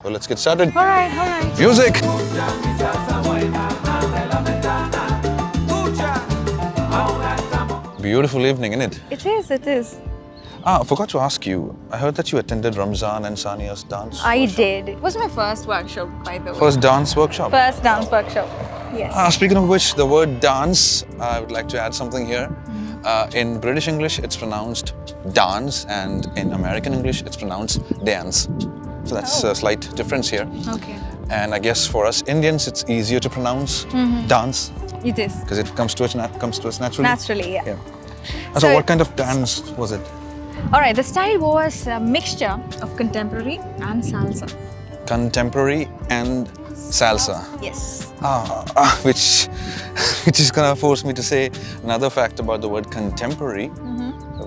So let's get started. All right. Music! Beautiful evening, isn't it? It is. I forgot to ask you. I heard that you attended Ramzan and Sania's dance I workshop. did. It was my first workshop, by the way. First dance workshop. First dance workshop. Yes. Speaking of which, the word dance, I would like to add something here. In British English, it's pronounced dance, and in American English, it's pronounced dance. So that's a slight difference here. Okay. And I guess for us Indians, it's easier to pronounce dance It is. because it comes to us naturally. Naturally, yeah. So So what kind of dance was it? All right, the style was a mixture of contemporary and salsa. Contemporary and salsa. Yes. Which is gonna force me to say another fact about the word contemporary,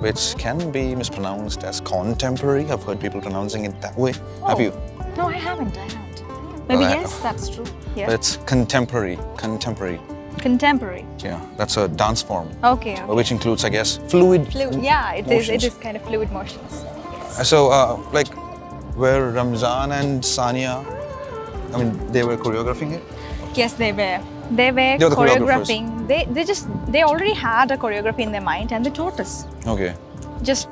which can be mispronounced as contemporary. I've heard people pronouncing it that way. Have you? No, I haven't. Maybe Well, yes, that's true. But Yeah. it's contemporary. Contemporary. Yeah, that's a dance form, Okay. which includes, I guess, fluid. Yeah, it is. It motions. is kind of fluid motions. So, were Ramzan and Sania, I mean, they were choreographing it? Yes, they were. They were They were the choreographers. choreographing. They already had a choreography in their mind and they taught us. Okay. Just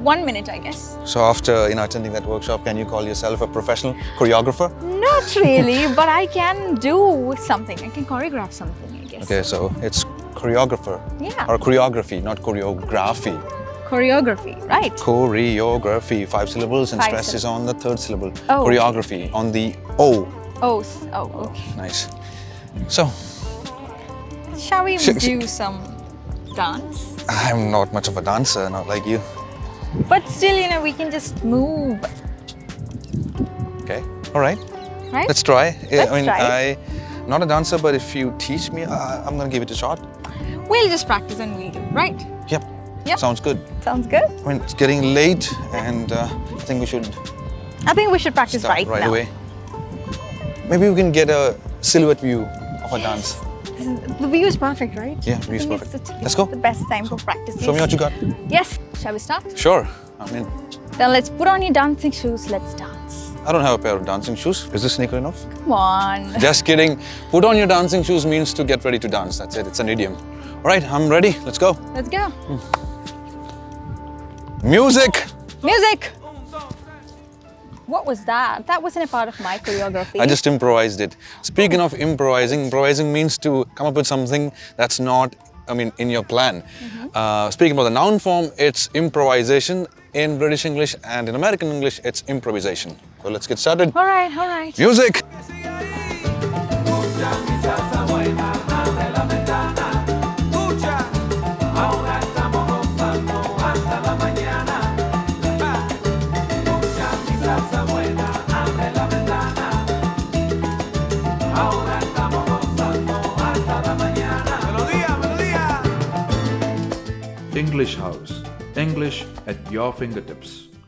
1 minute, I guess. So after attending that workshop, can you call yourself a professional choreographer? Not really, but I can do something. I can choreograph something, I guess. Okay, so it's choreographer. Yeah. Or choreography, not choreography. Choreography, right? Choreography, 5 syllables, and 5 stress is on the 3rd syllable. Oh. Choreography on the O. Oh, okay. Nice. So, Shall we Sh- do some dance? I'm not much of a dancer, not like you. But still, we can just move, Okay, all right. right? Let's try. Let's I'm try. not a dancer, but if you teach me, I'm gonna give it a shot. We'll just practice and we'll do, right? Yep. Yep. Sounds good. Sounds good. I mean, it's getting late, and I think we should I think we should practice start right right now. away. Maybe we can get a silhouette view of a dance. The view is perfect, right? Yeah, view is I think perfect. it's Let's go. the best time for practice. Show me what you got. Yes. Shall we start? Sure. I mean, Then let's put on your dancing shoes. Let's dance. I don't have a pair of dancing shoes. Is this sneaker enough? Come on. Just kidding. Put on your dancing shoes means to get ready to dance. That's it. It's an idiom. All right, I'm ready. Let's go. Let's go. Music. Music. What was that? That wasn't a part of my choreography. I just improvised it. Speaking of improvising means to come up with something that's not, in your plan. Speaking about the noun form, it's improvisation in British English, and in American English, it's improvisation. So let's get started. All right. Music! English House. English at your fingertips.